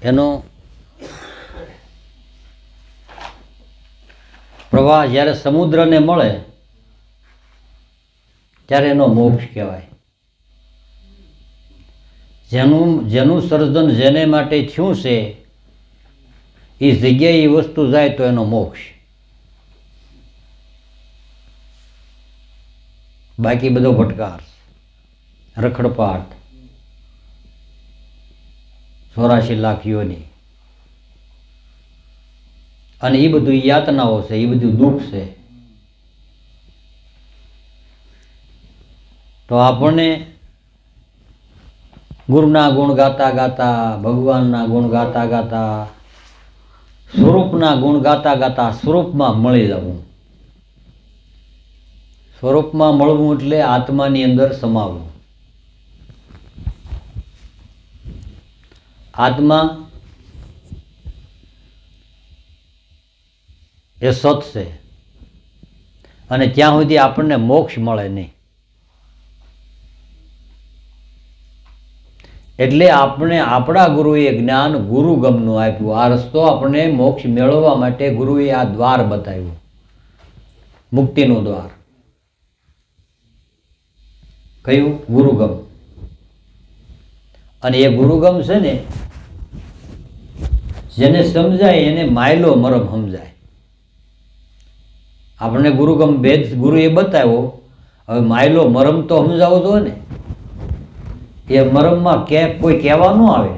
એનો પ્રવાહ જ્યારે સમુદ્રને મળે ત્યારે એનો મોક્ષ કહેવાય. જેનું સર્જન જેને માટે થયું છે એ જગ્યાએ એ વસ્તુ જાય તો એનો મોક્ષ. બાકી બધો ભટકાર, રખડપાટ, 84 લાખ યોની, અને એ બધું યાતનાઓ છે, એ બધું દુઃખ છે. તો આપણને ગુરુના ગુણ ગાતા ગાતા, ભગવાનના ગુણ ગાતા ગાતા, સ્વરૂપના ગુણ ગાતા ગાતા સ્વરૂપમાં મળી જવું. સ્વરૂપમાં મળવું એટલે આત્માની અંદર સમાવવું. આત્મા એ સત છે અને ત્યાં સુધી આપણને મોક્ષ મળે નહીં. એટલે આપણે આપણા ગુરુએ જ્ઞાન ગુરુગમનું આપ્યું. આ રસ્તો આપણને મોક્ષ મેળવવા માટે ગુરુએ આ દ્વાર બતાવ્યું, મુક્તિનું દ્વાર. કયું? ગુરુગમ. અને એ ગુરુગમ છે ને, જેને સમજાય એને માયલો મરમ સમજાય. આપણને ગુરુગમ ભેદ ગુરુએ બતાવ્યો, હવે માયલો મરમ તો સમજાવો જોઈએ ને. એ મરમમાં કોઈ કહેવા ન આવે,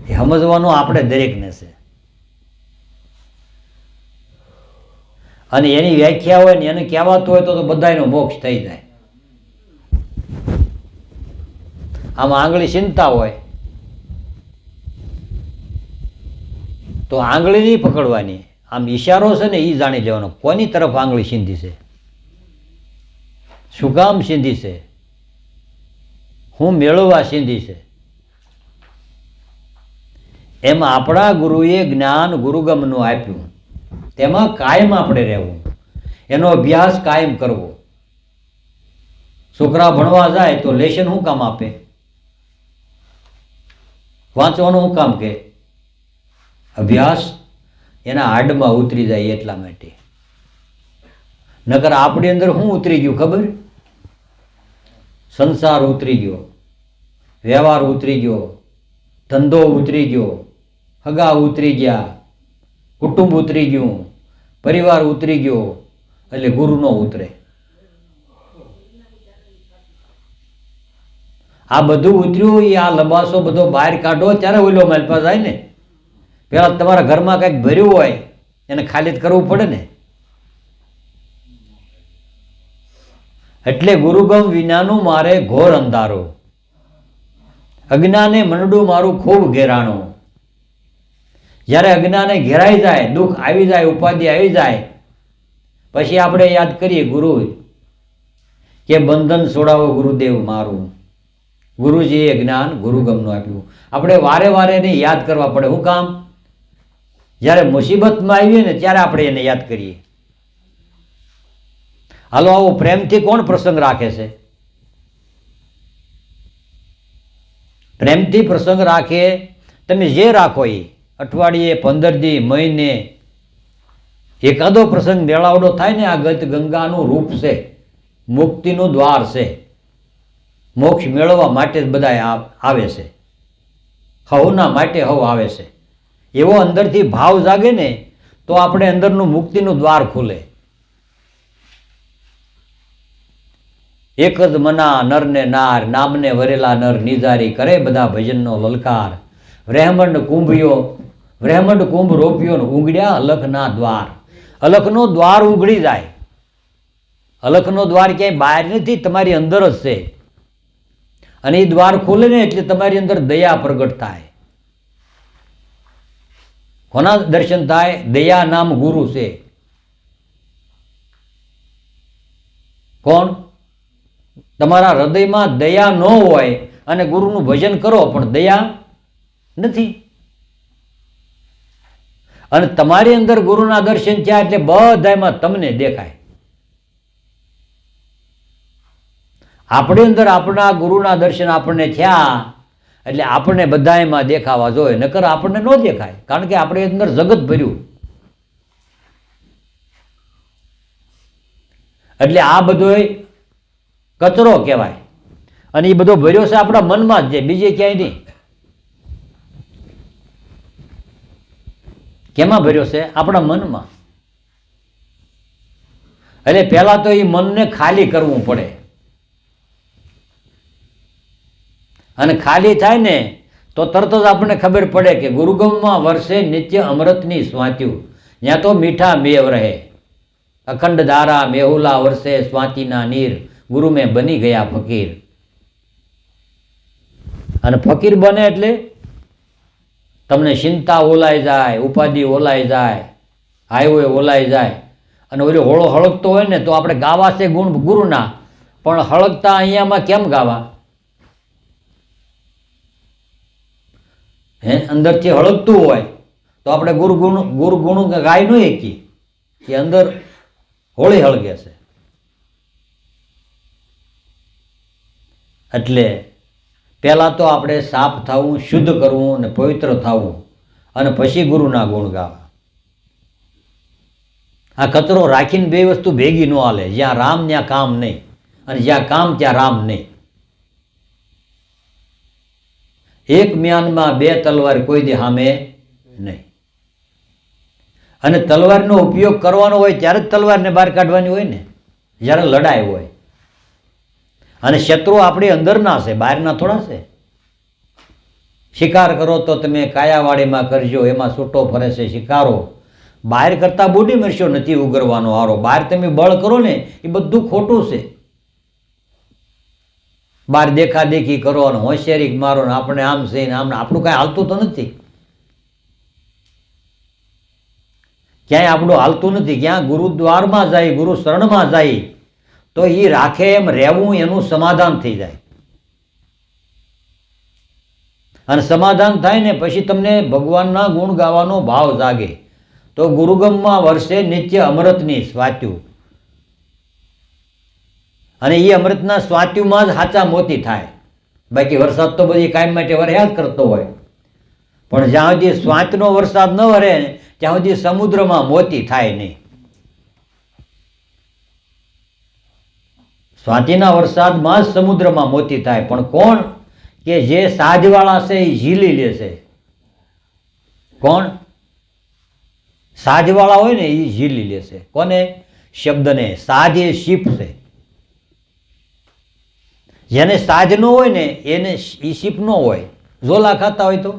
એ સમજવાનું આપણે દરેકને છે. અને એની વ્યાખ્યા હોય ને એને કહેવાતું હોય તો બધાનો મોક્ષ થઈ જાય. આમાં આંગળી ચિંતા હોય તો આંગળી નહીં પકડવાની, આમ ઈશારો છે ને એ જાણી લેવાનો કોની તરફ આંગળી સીંધી છે, શું કામ સીંધી છે, હું મેળવવા સીંધી છે. એમાં આપણા ગુરુએ જ્ઞાન ગુરુગમનું આપ્યું, તેમાં કાયમ આપણે રહેવું, એનો અભ્યાસ કાયમ કરવો. છોકરા ભણવા જાય તો લેશન શું કામ આપે, વાંચવાનું શું કામ કે, અભ્યાસ એના હાડમાં ઉતરી જાય એટલા માટે. નકર આપણી અંદર શું ઉતરી ગયું ખબર? સંસાર ઉતરી ગયો, વ્યવહાર ઉતરી ગયો, ધંધો ઉતરી ગયો, હગા ઉતરી ગયા, કુટુંબ ઉતરી ગયું, પરિવાર ઉતરી ગયો, એટલે ગુરુ નો ઉતરે. આ બધું ઉતર્યું, એ આ લબાસો બધો બહાર કાઢો ત્યારે ઓલો માલપા જાય ને. પેલા તમારા ઘરમાં કંઈક ભર્યું હોય એને ખાલી જ કરવું પડે ને. એટલે ગુરુગમ વિનાનું મારે ઘોર અંધારો, અજ્ઞાને મંડું મારું ખૂબ ઘેરાણું. જ્યારે અજ્ઞાને ઘેરાઈ જાય, દુઃખ આવી જાય, ઉપાધિ આવી જાય, પછી આપણે યાદ કરીએ ગુરુ કે બંધન છોડાવો ગુરુદેવ મારું. ગુરુજીએ જ્ઞાન ગુરુગમનું આપ્યું. આપણે વારે વારે એને યાદ કરવા પડે. શું કામ? જ્યારે મુસીબતમાં આવીએ ને ત્યારે આપણે એને યાદ કરીએ. હાલો આવો પ્રેમથી કોણ પ્રસંગ રાખે છે? પ્રેમથી પ્રસંગ રાખે, તમે જે રાખો એ અઠવાડિયે, 15 દી, મહિને એકાદો પ્રસંગ મેળાવડો થાય ને, આ ગત ગંગાનું રૂપ છે, મુક્તિનું દ્વાર છે. મોક્ષ મેળવવા માટે જ બધા આવે છે, હવના માટે હવ આવે છે. એવો અંદરથી ભાવ જાગે ને તો આપણે અંદરનું મુક્તિનું દ્વાર ખુલે. એક જ મના નરને નાર, નામને વરેલા નર નિજારી, કરે બધા ભજનનો લલકાર. બ્રહ્માંડ કુંભ રોપ્યો ને ઉંગડ્યા અલખના દ્વાર. અલખનો દ્વાર ઉઘડી જાય. અલખનો દ્વાર ક્યાંય બહાર નથી, તમારી અંદર જ છે. અને એ દ્વાર ખુલે ને એટલે તમારી અંદર દયા પ્રગટ થાય. કોના દર્શન થાય? દયા નામ ગુરુ છે. કોણ? તમારા હૃદયમાં દયા ન હોય અને ગુરુનું ભજન કરો પણ દયા નથી, અને તમારી અંદર ગુરુના દર્શન થયા એટલે બધામાં તમને દેખાય. આપણી અંદર આપણા ગુરુના દર્શન આપણને થયા એટલે આપણને બધા એમાં દેખાવા જોઈએ, નકર આપણને ન દેખાય, કારણ કે આપણે અંદર જગત ભર્યું. એટલે આ બધો કચરો કહેવાય, અને એ બધો ભર્યો છે આપણા મનમાં જ છે, બીજે ક્યાંય નહીં. કેમાં ભર્યો છે? આપણા મનમાં. એટલે પહેલા તો એ મનને ખાલી કરવું પડે, અને ખાલી થાય ને તો તરત જ આપણને ખબર પડે કે ગુરુગમમાં વર્ષે નિત્ય અમૃતની સ્વાત્યું, ત્યાં તો મીઠા મેવ રહે. અખંડ દારા મેહુલા વર્ષે સ્વાતિના નીર, ગુરુ મેં બની ગયા ફકીર. અને ફકીર બને એટલે તમને ચિંતા ઓલાઈ જાય, ઉપાધિ ઓલાઈ જાય, હાઈવે ઓલાઈ જાય. અને ઓલો હોળો હળગતો હોય ને તો આપણે ગાવા છે ગુણ ગુરુના, પણ હળગતા અહીંયામાં કેમ ગાવા? અંદરથી હળગતું હોય તો આપણે ગુરુ ગુણ ગાય ન એકી, કે અંદર હોળી હળગે છે. એટલે પહેલાં તો આપણે સાફ થવું, શુદ્ધ કરવું અને પવિત્ર થવું, અને પછી ગુરુના ગુણ ગાવા. આ કચરો રાખીને બે વસ્તુ ભેગી ન હાલે. જ્યાં રામ ત્યાં કામ નહીં, અને જ્યાં કામ ત્યાં રામ નહીં. એક મ્યાનમાં બે તલવાર કોઈ દી સામે નહીં. અને તલવારનો ઉપયોગ કરવાનો હોય ત્યારે જ તલવારને બહાર કાઢવાની હોય ને, જ્યારે લડાઈ હોય. અને શત્રુ આપણી અંદરના છે, બહારના થોડા છે. શિકાર કરો તો તમે કાયાવાડીમાં કરજો, એમાં છૂટો ફરે છે શિકારો. બહાર કરતાં બુડી મરશો નથી ઉગરવાનો હારો. બહાર તમે બળ કરો ને એ બધું ખોટું છે. બહાર દેખાદેખી કરો અને હોશિયારી મારો ને આપણે આમ છે ને આમ, આપણું કાંઈ હાલતું તો નથી. ક્યાંય આપણું હાલતું નથી. ક્યાં ગુરુદ્વારમાં જાય, ગુરુ શરણમાં જાય તો એ રાખે એમ રહેવું, એનું સમાધાન થઈ જાય. અને સમાધાન થાય ને પછી તમને ભગવાનના ગુણ ગાવાનો ભાવ જાગે. તો ગુરુગમમાં વર્ષે નિત્ય અમૃતની સ્વાત્યું, અને એ અમૃતના સ્વાત્યુમાં જ સાચા મોતી થાય. બાકી વરસાદ તો બધી કાયમ માટે વરસ્યા જ કરતો હોય, પણ જ્યાં સુધી સ્વાતનો વરસાદ ન વરે ત્યાં સુધી સમુદ્રમાં મોતી થાય નહીં. સ્વાતિના વરસાદમાં જ સમુદ્રમાં મોતી થાય. પણ કોણ? કે જે સાજવાળા છે એ ઝીલી લે છે. કોણ? સાજવાળા હોય ને એ ઝીલી લે છે. કોને? શબ્દને. સાજ એ શીપ છે. જેને સાજ ન હોય ને એને એ શીપ ન હોય. ઝોલા ખાતા હોય તો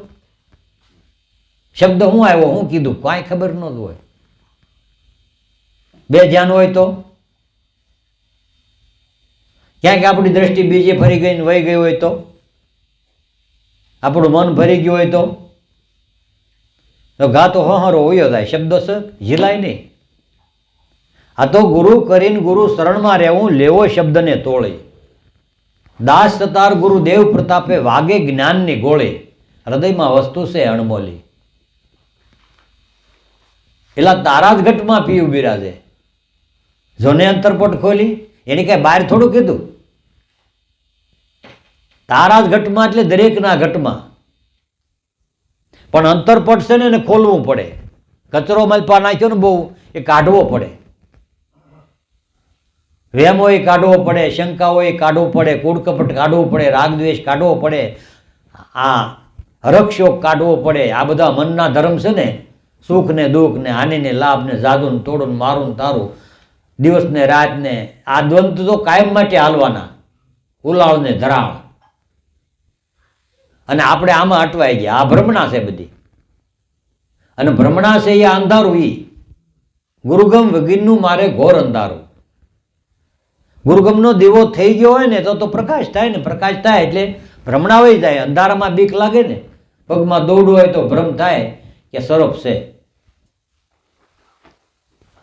શબ્દ હું આવ્યો, હું કીધું, કાંઈ ખબર ન હોય. બે ધ્યાન હોય તો ક્યાંક આપણી દ્રષ્ટિ બીજે ફરી ગઈ ને વહી ગઈ હોય તો, આપણું મન ભરી ગયું હોય તો ગાતો હહારો હોયો જાય. શબ્દો છે ઝીલાય નહીં. આ તો ગુરુ કરીને ગુરુ શરણમાં રહેવું, લેવો શબ્દને તોળે. દાસ સતાર ગુરુદેવ પ્રતાપે વાગે જ્ઞાનની ગોળે, હૃદયમાં વસ્તુ છે અણમોલી. એલા તારા જ ઘટમાં પીયું બિરાજે. જોને અંતરપટ ખોલી, એની કઈ બહાર થોડું કીધું. તારા જ ઘટમાં એટલે દરેકના ઘટમાં. પણ અંતરપટ છે ને એને ખોલવું પડે. કચરો મલપા નાખ્યો ને બહુ, એ કાઢવો પડે. વેમ હોય કાઢવો પડે, શંકા હોય કાઢવો પડે, કૂડકપટ કાઢવું પડે, રાગદ્વેષ કાઢવો પડે, આ હરકશોક કાઢવો પડે. આ બધા મનના ધર્મ છે ને, સુખ ને દુઃખ ને હાનિ ને લાભ ને જાદુ ને તોડું ને મારું ને તારું, દિવસ ને રાત ને, આ દ્વંદ્વ તો કાયમ માટે હાલવાના. ઉલાળ ને ધરાળ. અને આપણે આમાં અટવાઈ ગયા. આ ભ્રમણા છે બધી. અને ભ્રમણા છે એ અંધારું. ઈ ગુરુગમ વગીરનું મારે ઘોર અંધારું. ગુરુગમનો દીવો થઈ ગયો હોય ને તો પ્રકાશ થાય ને. પ્રકાશ થાય એટલે ભ્રમણા વહી જાય. અંધારામાં બીક લાગે ને, પગમાં દોડવું હોય તો ભ્રમ થાય કે સર્પ છે.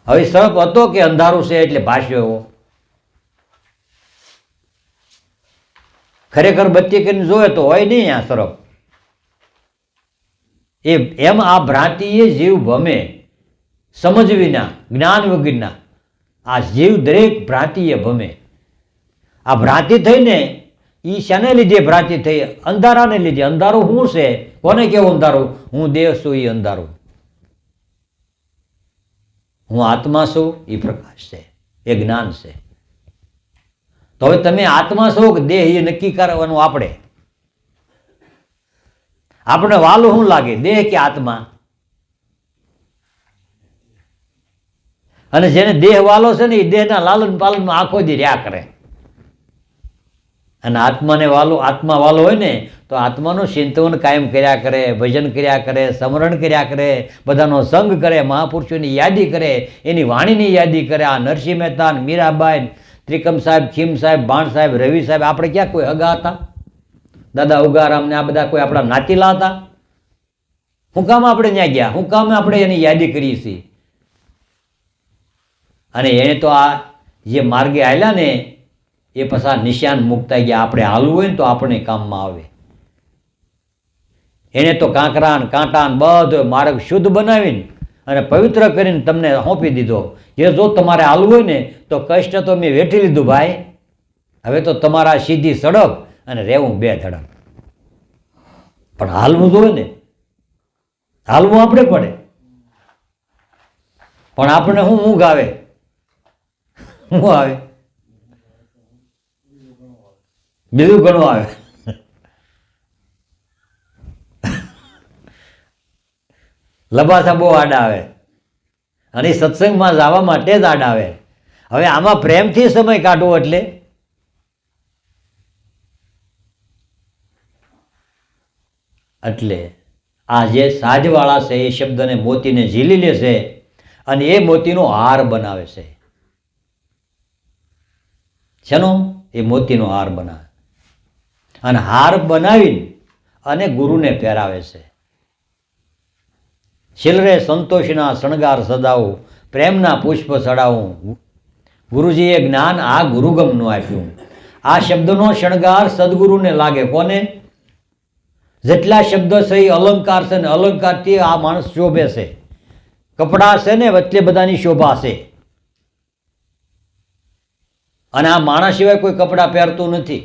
હવે સર્પ હતો કે અંધારું છે એટલે ભાષ્યો એવો. ખરેખર બત્તી કરીને જોયે તો હોય નહીં આ સર્પ. એમ આ ભ્રાંતિએ જીવ ભમે, સમજ વિના, જ્ઞાન વગરના. આ જીવ દરેક ભ્રાંતિએ ભમે. આ ભ્રાંતિ થઈને એ શાને લીધે ભ્રાંતિ થઈ? અંધારાને લીધે. અંધારું શું છે? કોને કેવું અંધારું? હું દેહ છું એ અંધારું. હું આત્મા છું એ પ્રકાશ છે, એ જ્ઞાન છે. તો હવે તમે આત્મા છો કે દેહ એ નક્કી કરવાનું આપણે. આપણે વાલું શું લાગે, દેહ કે આત્મા? અને જેને દેહ વાલો છે ને એ દેહના લાલન પાલનમાં આખો દી રહ્યા કરે. અને આત્માને વાલો, આત્મા વાલો હોય ને તો આત્માનું ચિંતન કાયમ કર્યા કરે, ભજન કર્યા કરે, સ્મરણ કર્યા કરે, બધાનો સંગ કરે, મહાપુરુષોની યાદી કરે, એની વાણીની યાદી કરે. આ નરસિંહ મહેતા, મીરાબાઈ, ત્રિકમ સાહેબ, ખીમ સાહેબ, ભાણ સાહેબ, રવિ સાહેબ, આપણે ક્યાં કોઈ હગા હતા? દાદા ઉગારામ ને આ બધા કોઈ આપણા નાતીલા હતા? હું કામ આપણે ત્યાં ગયા? હું કામ આપણે એની યાદી કરીએ છીએ? અને એને તો આ જે માર્ગે હાલ્યા ને એ પછી નિશાન મૂકતા ગયા. આપણે હાલવું હોય ને તો આપણે કામમાં આવે. એને તો કાંકરા ને કાંટા ને બધો માર્ગ શુદ્ધ બનાવીને અને પવિત્ર કરીને તમને સોંપી દીધો. એ જો તમારે હાલવું હોય ને તો કષ્ટ તો મેં વેઠી લીધું ભાઈ. હવે તો તમારા સીધી સડક અને રહેવું બે ધડક. પણ હાલવું જોઈએ ને, હાલવું આપણે પડે. પણ આપણે શું ઊંઘ આવે? શું આવે? બીજું ઘણું આવે. લબાસા બહુ આડા આવે અને સત્સંગમાં જવા માટે જ આડા આવે. હવે આમાં પ્રેમથી સમય કાઢવો એટલે આ જે સાજવાળા છે એ શબ્દને મોતીને ઝીલી લે છે અને એ મોતીનો હાર બનાવે છે. શેનો? એ મોતીનો હાર બનાવે અને હાર બનાવીને અને ગુરુને પહેરાવે છે. શિલરે સંતોષના શણગાર સજાવું, પ્રેમના પુષ્પ ચડાવું. ગુરુજીએ જ્ઞાન આ ગુરુગમનું આપ્યું. આ શબ્દનો શણગાર સદગુરુને લાગે. કોને? જેટલા શબ્દ છે એ અલંકાર છે ને અલંકારથી આ માણસ શોભે છે. કપડાં છે ને વચ્ચે બધાની શોભા છે. અને આ માણસ સિવાય કોઈ કપડાં પહેરતું નથી.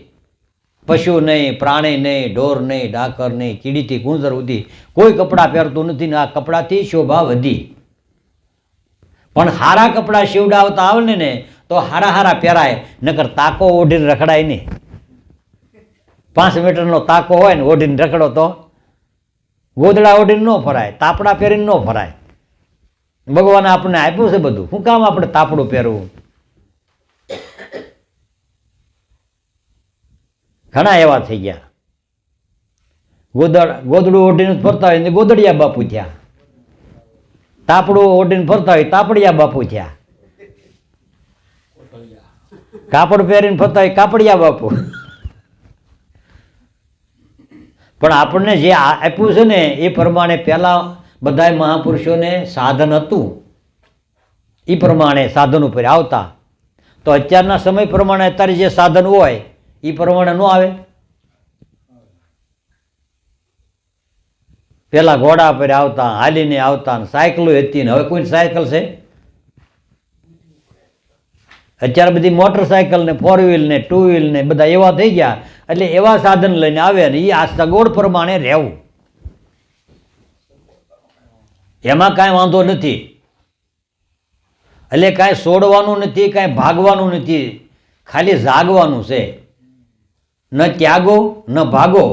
પશુ નહીં, પ્રાણી નહીં, ઢોર નહીં, ડાકર નહીં, કીડીથી કુંજર સુધી કોઈ કપડાં પહેરતું નથી ને આ કપડાથી શોભા વધી. પણ હારા કપડાં શિવડાવતા આવે ને તો હારા હારા પહેરાય, નકર તાકો ઓઢીને રખડાય નહીં. 5 મીટરનો તાકો હોય ને ઓઢીને રખડો તો ગોદડા ઓઢીને ન ફરાય, તાપડા પહેરીને ન ફરાય. ભગવાને આપણને આપ્યું છે બધું, શું કામ આપણે તાપડું પહેરવું? ઘણા એવા થઈ ગયા. ગોદડું ઓઢીને ફરતા હોય ને ગોદડિયા બાપુ થયા. તાપડું ઓઢીને ફરતા હોય તાપડિયા બાપુ થયા. કાપડ પહેરીને ફરતા હોય કાપડિયા બાપુ. પણ આપણને જે આપ્યું છે ને એ પ્રમાણે પહેલા બધા મહાપુરુષોને સાધન હતું, એ પ્રમાણે સાધન ઉપર આવતા. તો અત્યારના સમય પ્રમાણે અત્યારે જે સાધન હોય એ પ્રમાણે ન આવે. પેલા ઘોડા પર આવતા, હાલીને આવતા, સાયકલો હતી ને હવે કોઈ સાયકલ છે? અત્યારે બધી મોટરસાયકલ ને 4 વ્હીલ ને 2 વ્હીલ ને બધા એવા થઈ ગયા. એટલે એવા સાધન લઈને આવે ને એ આ સગવડ પ્રમાણે રહેવું, એમાં કાંઈ વાંધો નથી. એટલે કાંઈ છોડવાનું નથી, કાંઈ ભાગવાનું નથી, ખાલી જાગવાનું છે. ન ત્યાગો ન ભાગો,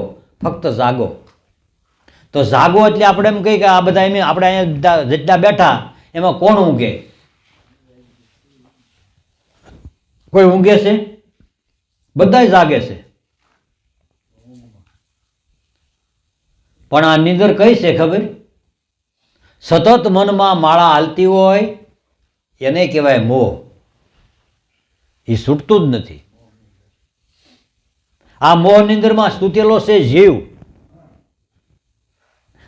ફક્ત જાગો. તો જાગો એટલે આપણે એમ કહીએ કે આ બધા એમ આપણે અહીંયા જેટલા બેઠા એમાં કોણ ઊંઘે? કોઈ ઊંઘે છે? બધા જાગે છે. પણ આ નીંદર કઈ છે ખબર? સતત મનમાં માળા હાલતી હોય એને કહેવાય મોહ. એ છૂટતું જ નથી. આ મોહ નિંદરમાં સૂતેલો છે જીવ.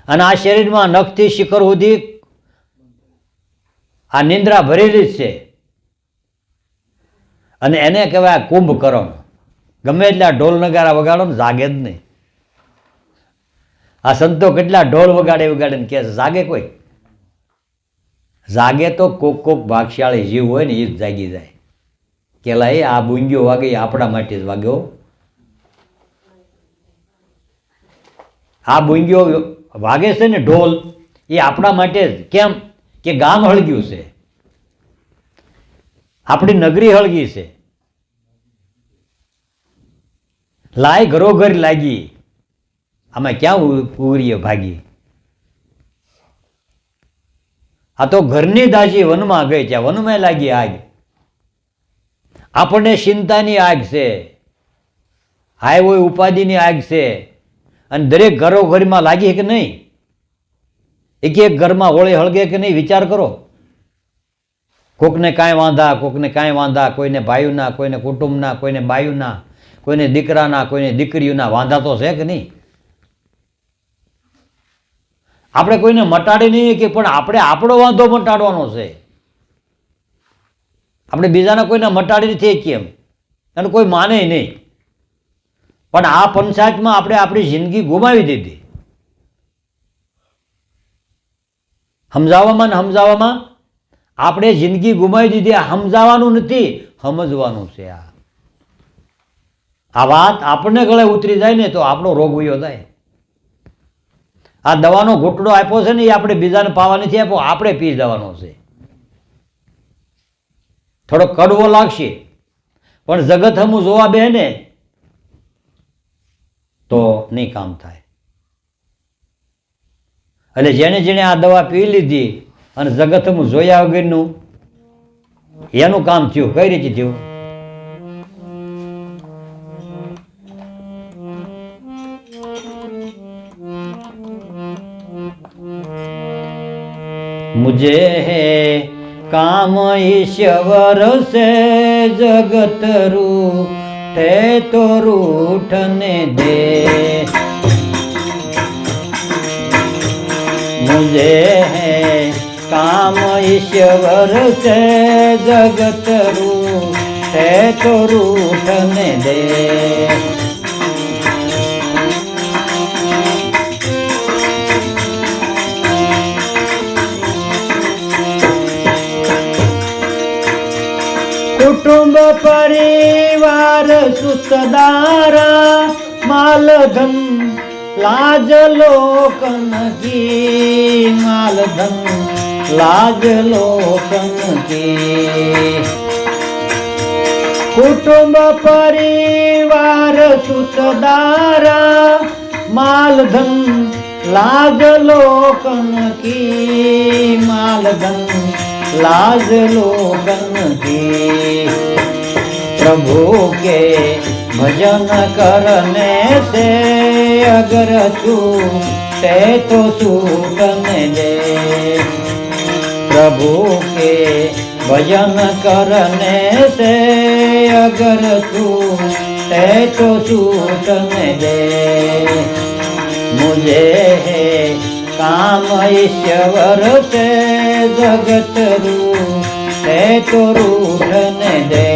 અને આ શરીરમાં નખથી શિખર સુધી આ નિંદ્રા ભરેલી જ છે. અને એને કહેવાય કુંભકર્ણ. ગમે એટલા ઢોલ નગારા વગાડો ને જાગે જ નહીં. આ સંતો કેટલા ઢોલ વગાડે ને કે જાગે કોઈ? જાગે તો કોક ભાગશાળી જીવ હોય ને એ જ જાગી જાય. કેલા આ બુંગીઓ વાગે આપણા માટે જ વાગ્યો. આ બુંગીઓ વાગે છે ને ઢોલ, એ આપણા માટે જ. કેમ કે ગામ હળગ્યું છે, આપણી નગરી હળગી છે, લાય ઘરોઘર લાગી. આમાં ક્યાં ઉગરીએ ભાગી? આ તો ઘરની દાજી વનમાં ગઈ, ત્યાં વનમાં લાગી આગ. આપણને ચિંતાની આગ છે, હાય હોય ઉપાધિની આગ છે, અને દરેક ઘરોઘરમાં લાગી કે નહીં? એક એક ઘરમાં હોળી હળગે કે નહીં? વિચાર કરો. કોકને કાંઈ વાંધા, કોકને કાંઈ વાંધા, કોઈને ભાઈઓના, કોઈને કુટુંબના, કોઈને બાયુના, કોઈને દીકરાના, કોઈને દીકરીઓના વાંધા તો છે કે નહીં? આપણે કોઈને મટાડી નહીં કે, પણ આપણે આપણો વાંધો મટાડવાનો છે. આપણે બીજાના કોઈને મટાડી નથી કેમ, અને કોઈ માને નહીં. પણ આ પંચાયતમાં આપણે આપણી જિંદગી ગુમાવી દીધી. સમજાવવામાં ને સમજાવવામાં આપણે જિંદગી ગુમાવી દીધી. આ સમજાવવાનું નથી, સમજવાનું છે. આ વાત આપણને ગળે ઉતરી જાય ને તો આપણો રોગ વયો જાય. આ દવાનો ઘૂંટડો આપ્યો છે ને, એ આપણે બીજાને પાવા નથી આપ્યો, આપણે પી જવાનો છે. થોડો કડવો લાગશે, પણ જગત હમું જોવા બે ને તો નહીં કામ થાય. એટલે જેને જેને આ દવા પી લીધી અને જગત હમું જોયા વગરનું એનું કામ થયું. કઈ રીતે થયું? मुझे है काम ईश्वर से जगत रूठे तो रूठने दे, मुझे है काम ईश्वर से जगत रूठे तो रूठने दे. कुटुंब परिवार सुतदारा माल धन लाज लोकन की, माल धन लाज लोकन की. कुटुंब परिवार सुतदारा माल धन लाज लोकन की, माल धन लाज लोगन की. प्रभु के भजन करने से अगर छूटे तो छूटने दे, प्रभु के भजन करने से अगर छूटे तो छूटने दे. मुझे है काम ईश्वर से जगत रूठे तो रूठने दे.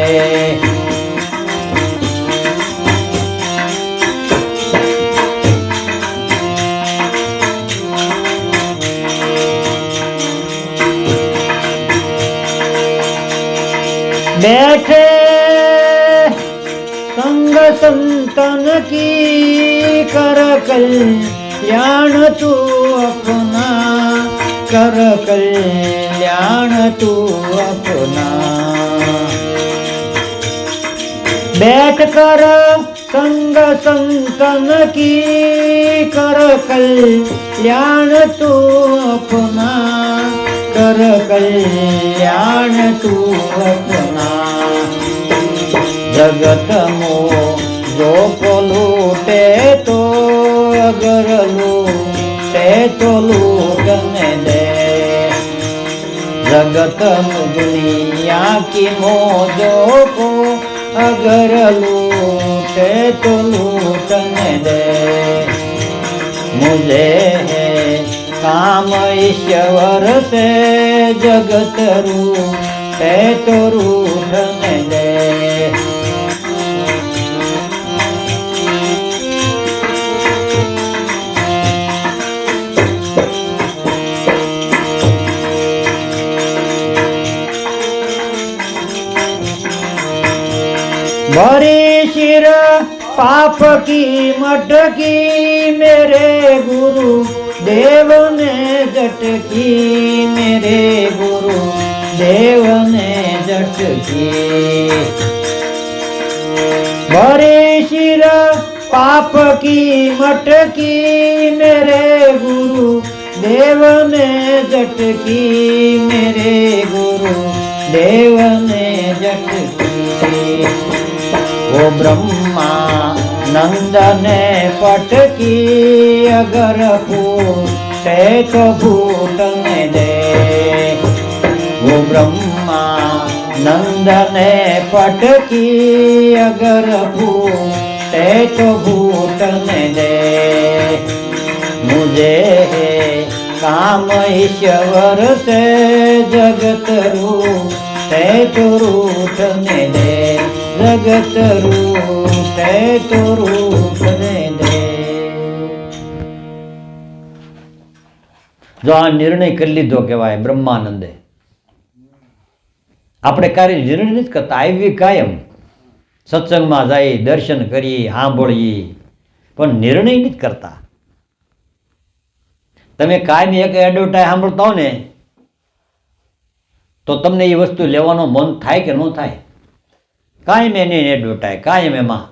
बैठे संग संतन की कर कल्याण तू अपना, कर कल्याण तू अपना. बैठ कर संग संतन की कर कल्याण तू अपना, कर कल्याण तू अपना. जगत मो जो को लूटे तो अगर लूटे तो लूटने दे. जगत दुनिया की मौजों को अगर लूटे तो लूटने दे. मुझे है काम ईश्वर से जगत रूठे तो रूठने दे. ભરી શિર पाप की मटकी मेरे गुरु देव ने झटकी मेरे गुरु देव ने झटकी भरे शिर पाप की मटकी मेरे गुरु देव ने झटकी मेरे गुरु देव ने झटकी वो ब्रह्मा नंद ने पटकी अगर फूटे तो फूटने दे वो ब्रह्मा नंद ने पटकी अगर फूटे तो फूटने दे मुझे है काम ईश्वर से जगत रूठे तो रूठने दे जगत रूठे तो रूठने दे जो आ निर्णय कर लीधो कहेवाय ब्रह्मानंदे આપણે કાર્ય નિર્ણય નથી કરતા આવી કાયમ સત્સંગમાં જઈ દર્શન કરીએ સાંભળીએ પણ નિર્ણય નથી કરતા તમે કાયમ એક એડવર્ટાઈઝ સાંભળતા હો ને તો તમને એ વસ્તુ લેવાનો મન થાય કે ન થાય કાયમ એની એડવર્ટાઈઝ કાયમ એમાં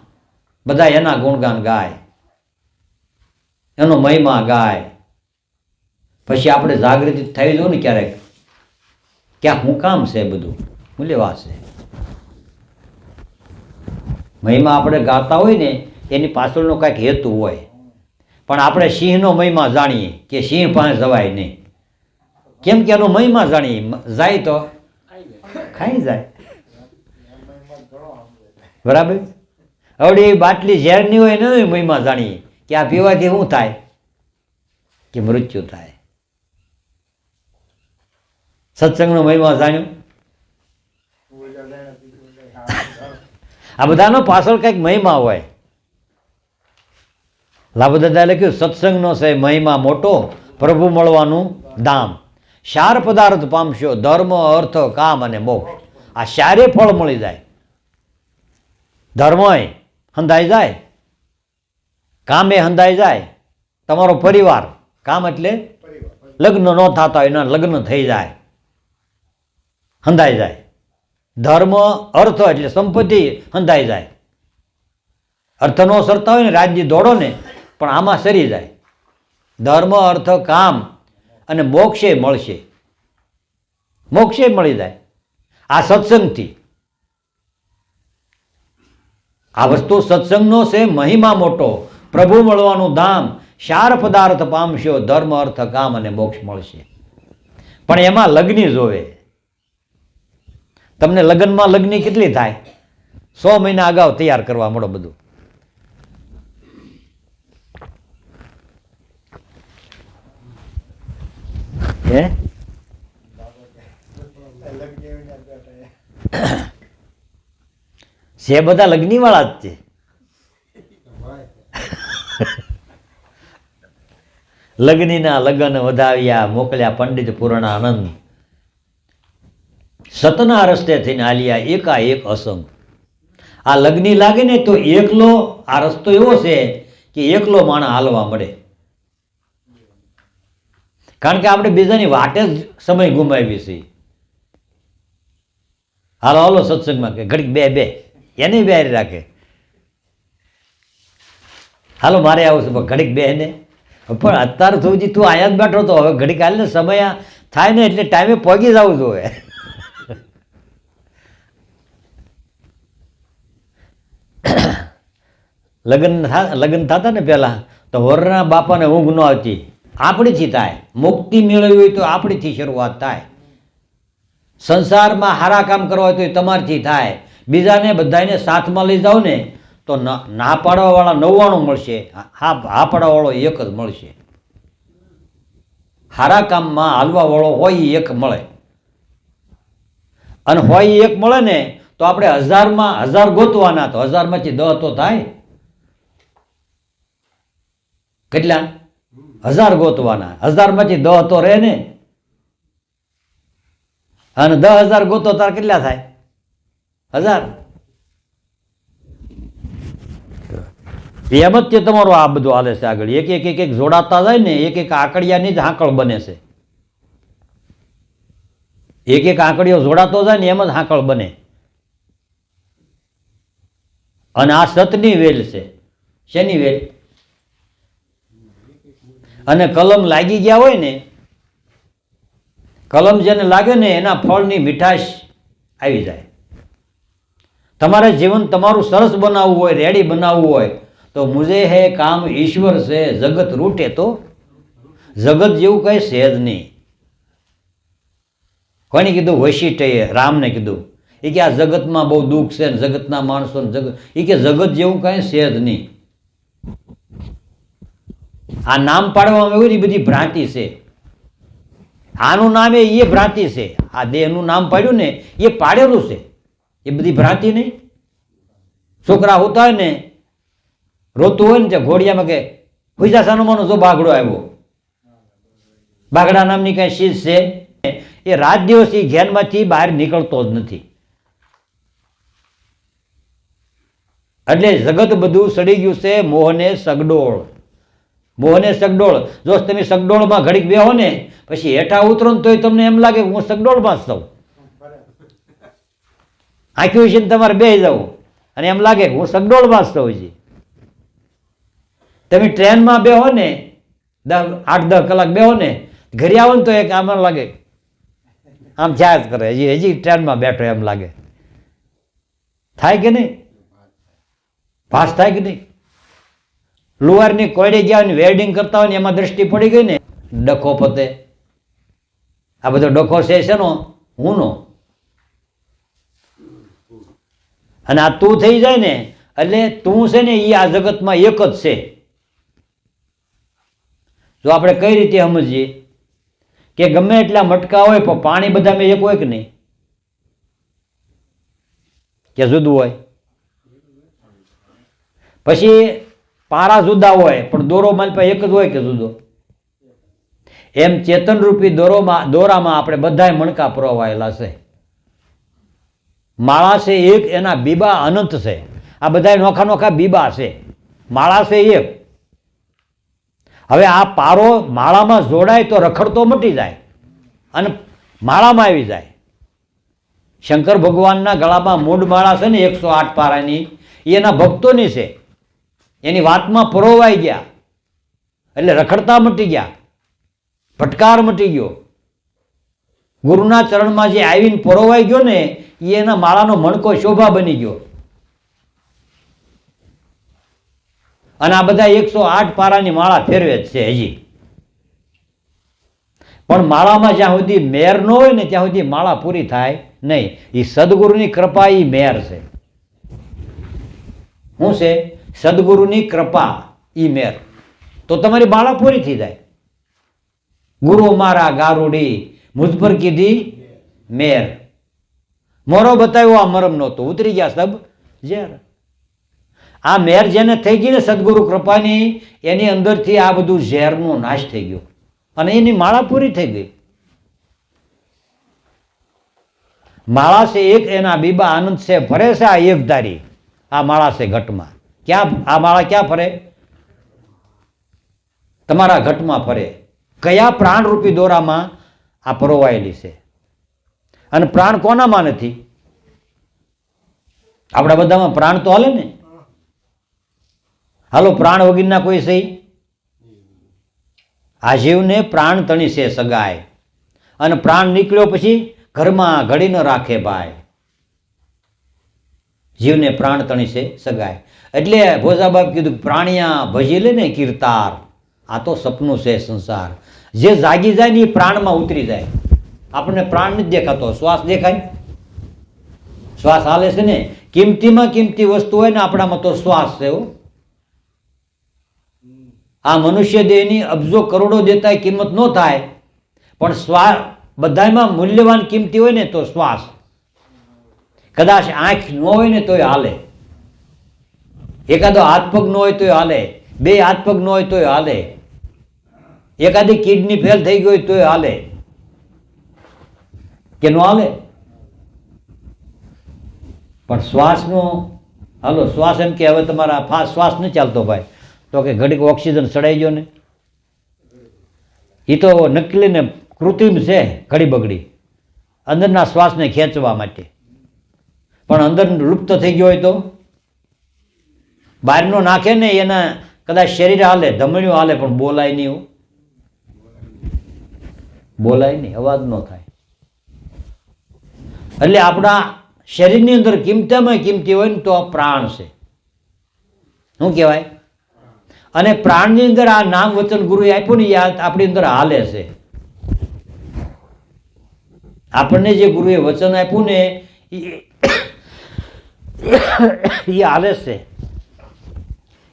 બધા એના ગુણગાન ગાય એનો મહિમા ગાય પછી આપણે જાગૃતિ થઈ જવું ને ક્યારેક ક્યાંક હું કામ છે બધું મૂલ્યવાન છે મહિમા આપણે ગાતા હોય ને એની પાછળનો કાંઈક હેતુ હોય પણ આપણે સિંહનો મહિમા જાણીએ કે સિંહ પાસે જવાય નહીં કેમ કે એનો મહિમા જાણીએ જાય તો ખાઈ જાય બરાબર હવે બાટલી ઝેરની હોય ને મહિમા જાણીએ કે આ પીવાથી શું થાય કે મૃત્યુ થાય સત્સંગનો મહિમા જાણ્યો આ બધાનો પાછળ કંઈક મહિમા હોય લાભદાદાએ લખ્યું સત્સંગનો છે મહિમા મોટો પ્રભુ મળવાનું દામ ચાર પદાર્થ પામશો ધર્મ અર્થ કામ અને મોક્ષ આ ચારે ફળ મળી જાય ધર્મય હંધાઈ જાય કામે હંધાઈ જાય તમારો પરિવાર કામ એટલે લગ્ન ન થતા હોય એના લગ્ન થઈ જાય હંધાઈ જાય ધર્મ અર્થ એટલે સંપત્તિ હંધાઈ જાય અર્થ નો સરતા હોય ને રાજ્ય દોડો ને પણ આમાં સરી જાય ધર્મ અર્થ કામ અને મોક્ષે મળશે મોક્ષે મળી જાય આ સત્સંગથી આ વસ્તુ સત્સંગનો છે મહિમા મોટો પ્રભુ મળવાનું ધામ ચાર પદાર્થ પામશો ધર્મ અર્થ કામ અને મોક્ષ મળશે પણ એમાં લગ્ની જોવે તમને લગ્નમાં લગ્ન કેટલી થાય 100 મહિના અગાઉ તૈયાર કરવા મળો બધું હે છે બધા લગ્ની વાળા જ છે લગ્નના લગ્ન વધાવ્યા મોકલ્યા પંડિત પૂર્ણાનંદ સતના રસ્તે થઈને હાલ્યા એકાએક અસંગ આ લગ્ની લાગે ને તો એકલો આ રસ્તો એવો છે કે એકલો માણસ હાલવા મળે કારણ કે આપણે બીજાની વાટે જ સમય ગુમાવી છે હાલો હાલો સત્સંગમાં કે ઘડીક બે બે એને બે રાખે હાલો મારે આવું છું ઘડીક બે ને પણ અત્યાર સુધી તું આયા જ બેઠો તો હવે ઘડીક હાલ ને સમય થાય ને એટલે ટાઈમે પહોંચી જવું જોઈએ લગ્ન થતા ને પહેલા તો વરના બાપાને ઊંઘ ન આવતી આપણીથી થાય મુક્તિ મેળવી હોય તો આપણીથી શરૂઆત થાય સંસારમાં સારા કામ કરવા હોય તો એ તમારથી થાય બીજાને બધાને સાથમાં લઈ જાઓ ને તો ના પાડવાવાળા 99 મળશે હા પાડવાવાળો એક જ મળશે સારા કામમાં હાલવા વાળો હોય એક મળે અને હોય એક મળે ને તો આપણે 1000માં 1000 ગોતવાના તો 1000માંથી 10 તો થાય કેટલા 1000 ગોતવાના 1000માંથી 10 તો રહે ને અને 10,000 ગોતો તાર કેટલા થાય 1000 એમ જ તે તમારું આ બધું હાલે છે આગળ. એક એક એક એક જોડાતા જાય ને એક એક આંકડિયાની જ હાંકળ બને છે. એક એક આંકડીઓ જોડાતો જાય ને એમ જ હાંકળ બને. અને આ સતની વેલ છે. શેની વેલ? અને કલમ લાગી ગયા હોય ને, કલમ જેને લાગે ને એના ફળની મીઠાશ આવી જાય. તમારે જીવન તમારું સરસ બનાવવું હોય, રેડી બનાવવું હોય તો મુझे હે કામ ઈશ્વર છે, જગત રૂટે તો. જગત જેવું કઈ છે જ નહીં. કોને કીધું? વશિષ્ઠએ રામને કીધું. એ કે આ જગતમાં બહુ દુઃખ છે, જગતના માણસો જગત, એ કે જગત જેવું કઈ છે જ નહીં. આ નામ પાડવામાં આવ્યું ને એ બધી ભ્રાંતિ છે. આનું નામ એ ભ્રાંતિ છે. આ દેહનું નામ પાડ્યું ને એ પાડેલું છે, એ બધી ભ્રાંતિ નહીં. છોકરા હોતા હોય ને, રોતું હોય ને ત્યાં ઘોડિયામાં કે હુઈજા સાનુમાનો જો બાગડો આવ્યો. બાગડા નામની કઈ ચીજ છે? એ રાત દિવસ એ ઘેરમાંથી બહાર નીકળતો જ નથી. એટલે જગત બધું સડી ગયું છે મોહને સગડોળ. મોહને સગડોળ. જો તમે સગડોળમાં ઘડીક બેહો ને પછી હેઠા ઉતરો ને તોય તમને એમ લાગે હું સગડોળમાં જ છું. આંખ્યું છે ને તમારે બેસી જવું અને એમ લાગે હું સગડોળમાં જ છું. હજી તમે ટ્રેનમાં બેહો ને 8-10 કલાક બેહો ને, ઘરે આવો ને તો એક આમ લાગે આમ જાય જ કરે, હજી ટ્રેનમાં બેઠો એમ લાગે. થાય કે નહીં? પાસ થાય કે નહીં? લુહારની કોયડે ગયા ને વેલ્ડિંગ કરતા હોય ને એમાં દ્રષ્ટિ પડી ગઈ ને, ડખો પતે. આ બધો ડખો છે શેનો? હુંનો. અને આ તું થઈ જાય ને એટલે તું છે ને એ આ જગતમાં એક જ છે. જો આપણે કઈ રીતે સમજીએ કે ગમે એટલા મટકા હોય પણ પાણી બધામાં એક હોય કે નહીં? કે જુદું હોય? પછી પારા જુદા હોય પણ દોરો મારી પાસે એક જ હોય કે જુદો? એમ ચેતનરૂપી દોરામાં આપણે બધાય મણકા પરોવાયેલા છે. માળા છે એક, એના બીબા અનંત છે. આ બધા નોખા નોખા બીબા છે. માળા છે એક. હવે આ પારો માળામાં જોડાય તો રખડતો મટી જાય અને માળામાં આવી જાય. શંકર ભગવાનના ગળામાં મૂળ માળા છે ને 108 પારાની, એના ભક્તોની છે. એની વાતમાં પરોવાઈ ગયા એટલે રખડતા મટી ગયા, ફટકાર મટી ગયો. ગુરુના ચરણમાં જે આવીને પરોવાઈ ગયો ને એ એના માળાનો મણકો શોભા બની ગયો. અને આ બધા 108 પારાની માળા ફેરવે જ છે હજી. પણ માળામાં જ્યાં સુધી મેર ન હોય ને ત્યાં સુધી માળા પૂરી થાય નહીં. એ સદગુરુની કૃપા એ મેર છે. શું છે? સદગુરુની કૃપા ઈ મેર. તો તમારી માળા પૂરી થઈ જાય. ગુરુ મારા ગારુડી મુझ પર કીધી મેર. મોરો બતાવ્યો આ મરમ નહોતો, ઉતરી ગયા સબ ઝેર. આ મેર જેને થઈ ગઈ ને સદગુરુ કૃપાની, એની અંદરથી આ બધું ઝેરનો નાશ થઈ ગયો અને એની માળા પૂરી થઈ ગઈ. માળા છે એક, એના બીબા આનંદ છે, ફરે છે આ એકધારી. આ માળા છે ઘટમાં. ક્યાં આ માળા ક્યાં ફરે? તમારા ઘટમાં ફરે. કયા પ્રાણરૂપી દોરામાં? આ પરોવાયેલી છે. અને પ્રાણ કોનામાં નથી? આપણા બધામાં પ્રાણ તો હાલે ને. હાલો, પ્રાણ વગરના કોઈ સહી? આ જીવને પ્રાણ તણી છે સગાય, અને પ્રાણ નીકળ્યો પછી ઘરમાં ઘડી ન રાખે ભાઈ. જીવને પ્રાણ તણી છે સગાય. એટલે ભોજાબાપ કીધું પ્રાણિયા ભજી લે ને કીર્તાર. આ તો સપનું છે સંસાર. જે જાગી જાય ને એ પ્રાણમાં ઉતરી જાય. આપણને પ્રાણ નથી દેખાતો, શ્વાસ દેખાય. શ્વાસ હાલે છે ને. કિંમતીમાં કિંમતી વસ્તુ હોય ને આપણામાં તો શ્વાસ છે. આ મનુષ્ય દેહની અબજો કરોડો દેતા કિંમત ન થાય, પણ શ્વાસ બધામાં મૂલ્યવાન કિંમતી હોય ને તો શ્વાસ. કદાચ આંખ ન હોય ને તોય હાલે, એકાદો હાથ પગ ન હોય તોય હાલે, 2 હાથ પગ ન હોય તોય હાલે, એકાદી કિડની ફેલ થઈ ગઈ હોય તોય હાલે. કે ન હાલે? પણ શ્વાસનો હાલો શ્વાસ એમ કે હવે તમારા શ્વાસ નથી ચાલતો ભાઈ, તો કે ઘડીક ઓક્સિજન ચડાઈ ગયો ને. એ તો નકલી ને કૃત્રિમ છે, ઘડી બગડી અંદરના શ્વાસને ખેંચવા માટે. પણ અંદર લુપ્ત થઈ ગયો હોય તો બહારનો નાખે ને એના કદાચ શરીર હાલે, ધમણીઓ હાલે, પણ બોલાય નહીં. બોલાય નહીં, અવાજ ન થાય. એટલે આપણા શરીરની અંદર કિંમતીમાં કિંમતી હોય ને તો આ પ્રાણ છે. શું કહેવાય? અને પ્રાણની અંદર આ નામ વચન ગુરુએ આપ્યું ને, યાદ આપણી અંદર હાલે છે. આપણને જે ગુરુએ વચન આપ્યું ને એ હાલે છે.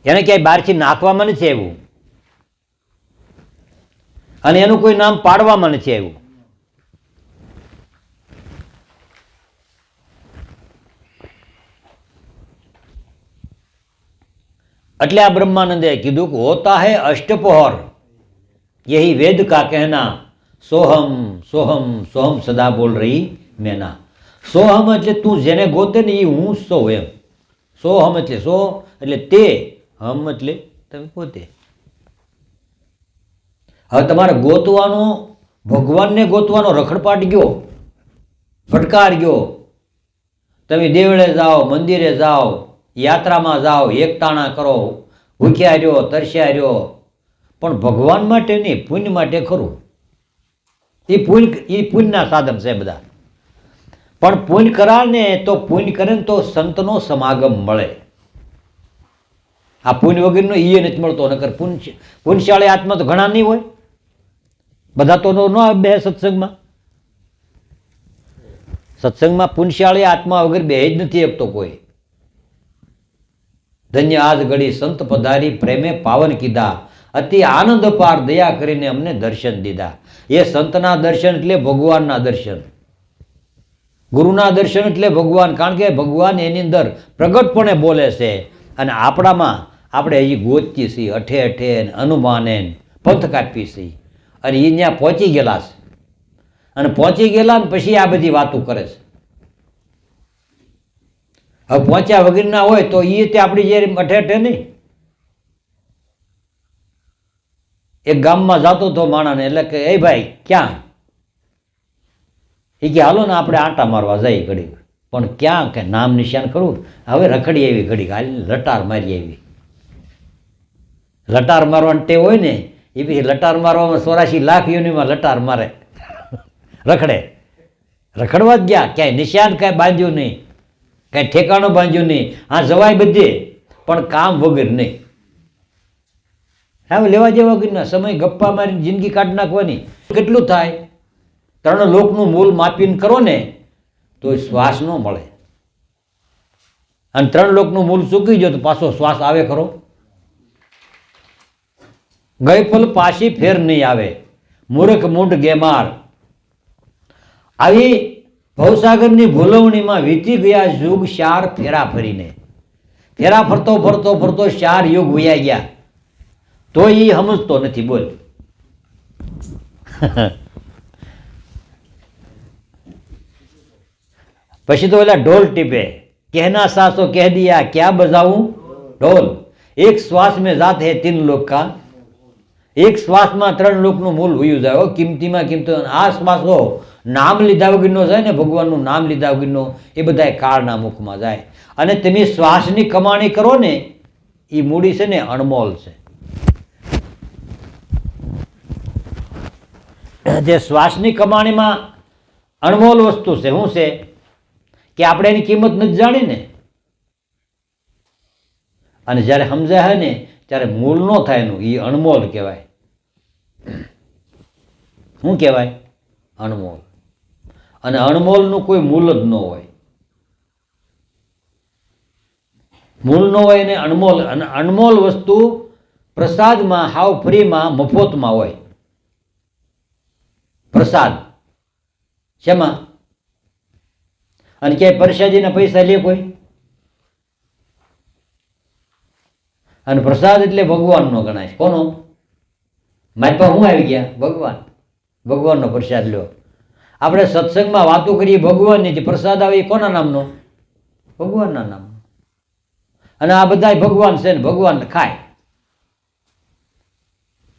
એને ક્યાંય બહારથી નાખવામાં નથી આવ્યું અને એનું કોઈ નામ પાડવામાં નથી આવ્યું. એટલે આ બ્રહ્માનંદે કીધું કે હોતા હૈ અષ્ટપહોર यही वेद का कहना, सोहम सोहम सोहम सदा बोल रही मैना. સોહમ એટલે તું જેને ગોતે ને એ હું સો એમ. સોહમ એટલે સો એટલે તે, હમ એટલે તમે પોતે. હવે તમારે ગોતવાનો, ભગવાનને ગોતવાનો રખડપાટ ગયો, ફટકાર ગયો. તમે દેવળે જાઓ, મંદિરે જાઓ, યાત્રામાં જાઓ, એકટાણા કરો, ભૂખ્યા રહ્યો, તરસ્યા રહ્યો, પણ ભગવાન માટે નહીં, પુણ્ય માટે ખરું. એ પુણ્યના સાધન છે બધા. પણ પુણ્ય કરાને તો પુણ્ય કરે ને તો સંતનો સમાગમ મળે. આ પુણ્ય વગરનો એ નથી મળતો. નકર પુણ્યશાળી આત્મા તો ઘણા નહીં હોય, બધા તો ન બે સત્સંગમાં. સત્સંગમાં પુણ્યશાળી આત્મા વગર બે જ નથી આપતો કોઈ. ધન્ય આજ ઘડી સંત પધારી પ્રેમે પાવન કીધા, અતિ આનંદ પાર દયા કરીને અમને દર્શન દીધા. એ સંતના દર્શન એટલે ભગવાનના દર્શન, ગુરુના દર્શન એટલે ભગવાન. કારણ કે ભગવાન એની અંદર પ્રગટપણે બોલે છે અને આપણામાં આપણે હજી ગોતતી છીએ, અઠે અઠે અનુમાને પંથ કાપી છીએ. અને એ ત્યાં પહોંચી ગયેલા છે અને પહોંચી ગયેલા ને પછી આ બધી વાતો કરે છે. હવે પહોંચ્યા વગરના હોય તો એ તે આપણી જે અઠે અઠે નહીં. એક ગામમાં જતો હતો માણાને, એટલે કે એ ભાઈ ક્યાં? એ કે હાલો ને આપણે આંટા મારવા જઈએ ઘડીક. પણ ક્યાં? કે નામ નિશાન કરવું. હવે રખડી આવી ઘડીક, હાલ લટાર મારી આવી. લટાર મારવાની ટેવ હોય ને એ પછી લટાર મારવામાં 84 લાખ યોનીમાં લટાર મારે, રખડે. રખડવા જ ગયા, ક્યાંય નિશાન કાંઈ બાંધ્યું નહીં, કાંઈ ઠેકાણું બાંધ્યું નહીં. હા જવાય બધે, પણ કામ વગર નહીં. હવે લેવા જેવા વગરના સમય ગપ્પા મારીને જિંદગી કાઢી નાખવાની. કેટલું થાય? 3 લોકનું મૂલ માપીને કરો ને તો શ્વાસ ન મળે. અને 3 લોકનું મૂલ ચૂકી ગયો તો પાછો શ્વાસ આવે ખરો? ગઈ પલ પાછી ફેર નહીં આવે, મૂર્ખ મૂંઢ ગેમાર. આવી ભવસાગરની ભૂલવણીમાં વીતી ગયા યુગ 4 ફેરા ફરીને. ફેરા ફરતો ફરતો ફરતો 4 યુગ વયા ગયા તો એ સમજતો નથી. બોલ. પછી તો પેલા ઢોલ ટીપે, कहना सासो कह दिया क्या बजाऊं ढोल, एक श्वास में जात है 3 लोक का. એક શ્વાસમાં 3 લોકનું મૂલ વયું જાય. કિંમતીમાં કિંમતી આ શ્વાસો નામ લીધા વગરનો જાય ને, ભગવાનનું નામ લીધા વગરનો, એ બધા કાળના મુખમાં જાય. અને તમે શ્વાસની કમાણી કરો ને એ મૂડી છે ને અણમોલ છે. જે શ્વાસની કમાણીમાં અણમોલ વસ્તુ છે. શું છે? કે આપણે એની કિંમત નથી જાણી ને. અને જ્યારે સમજાય ને ત્યારે મૂલ ન થાય એનું, એ અણમોલ કહેવાય. શું કહેવાય? અણમોલ. અને અણમોલનું કોઈ મૂલ જ ન હોય. મૂલ ન હોય ને અણમોલ. અને અણમોલ વસ્તુ પ્રસાદમાં હાવ ફ્રીમાં મફતમાં હોય. પ્રસાદ શેમાં? અને ક્યાંય પ્રસાદીના પૈસા લે કોઈ? અને પ્રસાદ એટલે ભગવાનનો ગણાય. કોનો? મારી પાસે હું આવી ગયા? ભગવાન. ભગવાનનો પ્રસાદ લ્યો. આપણે સત્સંગમાં વાતો કરીએ ભગવાનની, પ્રસાદ આવે એ કોના નામનો? ભગવાનના નામનો. અને આ બધા ભગવાન છે ને ભગવાન ખાય.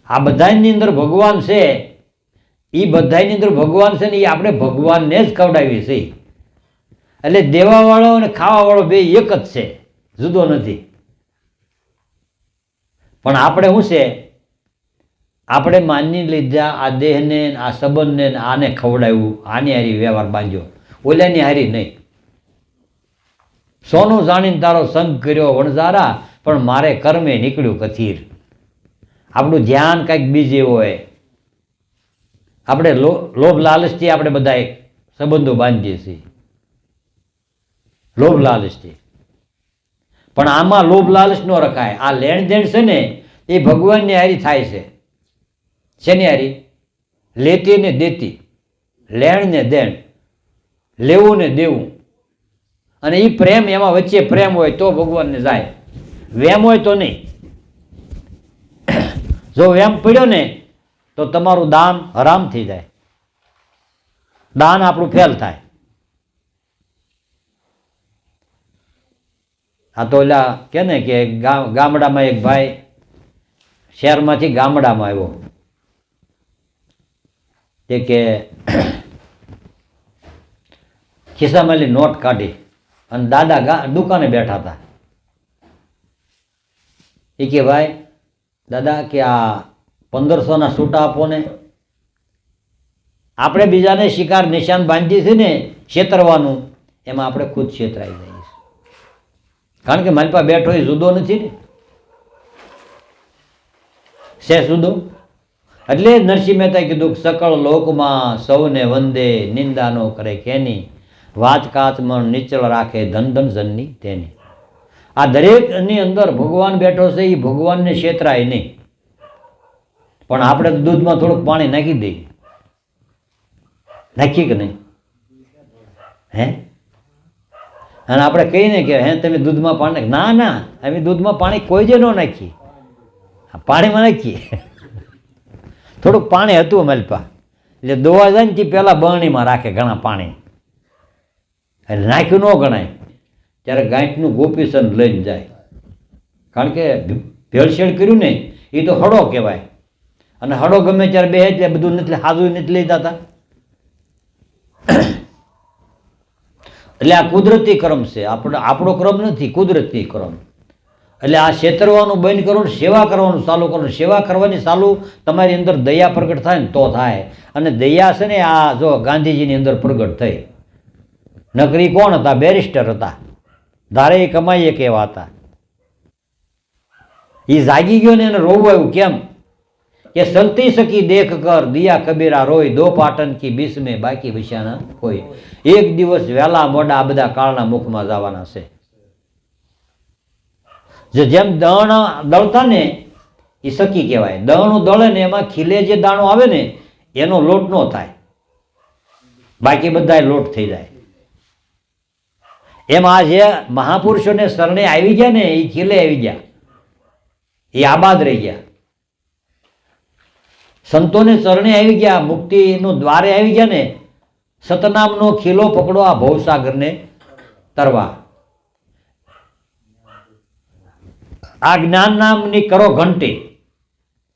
આ બધાની અંદર ભગવાન છે, એ બધાની અંદર ભગવાન છે ને એ આપણે ભગવાનને જ ખવડાવીએ છીએ. એટલે દેવાવાળો અને ખાવાવાળો બે એક જ છે, જુદો નથી. પણ આપણે શું છે, આપણે માની લીધા આ દેહને, આ સંબંધને, આને ખવડાવ્યું, આની હારી વ્યવહાર બાંધ્યો, ઓલાની હારી નહીં. સોનું જાણીને તારો સંગ કર્યો વણઝારા, પણ મારે કર્મે નીકળ્યું કથીર. આપણું ધ્યાન કંઈક બીજે હોય. આપણે લોભ લાલચથી આપણે બધા સંબંધો બાંધીએ છીએ, લોભ લાલચથી. પણ આમાં લોભ લાલચ ન રખાય. આ લેણ દેણ છે ને એ ભગવાનની હારી થાય છે. શેની હારી? લેતી ને દેતી, લેણ ને દેણ, લેવું ને દેવું. અને એ પ્રેમ, એમાં વચ્ચે પ્રેમ હોય તો ભગવાનને જાય, વેમ હોય તો નહીં. જો વેમ પડ્યો ને તો તમારું દાન હરામ થઈ જાય, દાન આપણું ફેલ થાય. આ તો ઓલા કે ને કે ગામડામાં એક ભાઈ શહેરમાંથી ગામડામાં આવ્યો, કે ખિસ્સામાં નોટ કાઢી અને દાદા દુકાને બેઠા હતા. એ કે ભાઈ દાદા કે આ 1500ના છૂટા આપો ને. આપણે બીજાને શિકાર નિશાન બાંધીએ છીએ ને છેતરવાનું, એમાં આપણે ખુદ છેતરાઈ જઈએ. કારણ કે મારી પાસે બેઠો એ જુદો નથી ને, છે જુદો. એટલે નરસિંહ મહેતાએ કીધું સકળ લોકમાં સૌને વંદે, નિંદાનો કરે કેની, વાચ કાચમાં નીચળ રાખે ધન ધન જનની તેની. આ દરેકની અંદર ભગવાન બેઠો છે, એ ભગવાનને છેતરાય નહીં. પણ આપણે દૂધમાં થોડુંક પાણી નાખી દઈએ, નાખીએ કે નહીં? હે? અને આપણે કહીએ ને કે હે તમે દૂધમાં પાણી, ના ના, અમે દૂધમાં પાણી કોઈ જે ન નાખીએ, પાણીમાં નાખીએ. થોડુંક પાણી હતું અમારી પાસે, એટલે દોવા જાય ને તે પહેલાં બરણીમાં રાખે ઘણા પાણી, એટલે નાખ્યું ન ગણાય. ત્યારે ગાંઠનું ગોપીસન લઈને જાય. કારણ કે ભેળસેળ કર્યું ને એ તો હળો કહેવાય, અને હળો ગમે ત્યારે બે એટલે બધું નથી, હાજું નથી લઈ જતા. એટલે આ કુદરતી ક્રમ છે, આપણો ક્રમ નથી, કુદરતી ક્રમ. એટલે આ છેતરવાનું બંધ કરો, સેવા કરવાનું ચાલુ કરો. સેવા કરવાની ચાલુ તમારી અંદર દયા પ્રગટ થાય ને તો થાય. અને દયા છે ને આ જો ગાંધીજીની અંદર પ્રગટ થઈ. નકરી કોણ હતા? બેરિસ્ટર હતા, ધારે કમાઈએ કેવા હતા. એ જાગી ગયો ને એને રોવું આવ્યું. કેમ કે સલતી સકી દેખ કર દિયા કબીરા રોય, દો પાટણ કી બીસ મેં બાકી વિશાના કોઈ. એક દિવસ વહેલા મોડા આ બધા કાળના મુખમાં જવાના છે. જેમ દણ દળતા ને એ સકી કહેવાય. દણું દળે ને એમાં ખીલે જે દાણો આવે ને એનો લોટ ન થાય, બાકી બધા લોટ થઈ જાય. એમ આ જે મહાપુરુષોને શરણે આવી ગયા ને એ ખીલે આવી ગયા, એ આબાદ રહી ગયા. સંતોને શરણે આવી ગયા, મુક્તિનું દ્વારે આવી ગયા ને, સતનામનો ખીલો પકડો આ ભવસાગરને તરવા. આ જ્ઞાન નામની કરો ઘંટી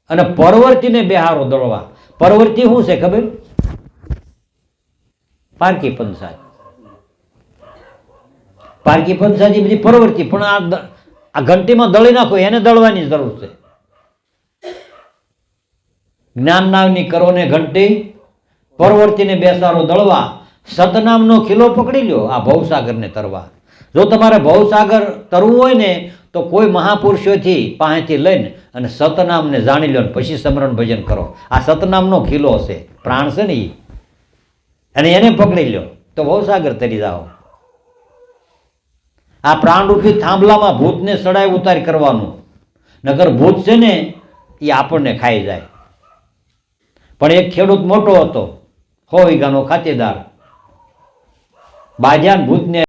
અને પરવર્તીને બેહારો દળવા. પરવર્તી શું છે ખબર? પારકી પંચાયત. પારકી પંચાયત બધી પરવર્તી, પણ આ ઘંટીમાં દળી નાખો, એને દળવાની જરૂર છે. જ્ઞાન નામની કરો ને ઘંટી, પરવર્તીને બેસારો દળવા, સતનામનો ખીલો પકડી લ્યો આ ભવસાગરને તરવા. જો તમારે ભવસાગર તરવું હોય ને તો કોઈ મહાપુરુષોથી પાસેથી લઈને અને સતનામને જાણી લો, પછી સ્મરણ ભજન કરો. આ સતનામનો ખીલો છે, પ્રાણ છે ને એ, અને એને પકડી લો તો ભવસાગર તરી જાઓ. આ પ્રાણરૂપી થાંભલામાં ભૂતને સડાઈ ઉતાર કરવાનું, નગર ભૂત છે ને એ આપણને ખાઈ જાય. પણ એક ખેડૂત મોટો હતો, 100 વીઘાનો ખાતેદાર, બાજ્યા ભૂતને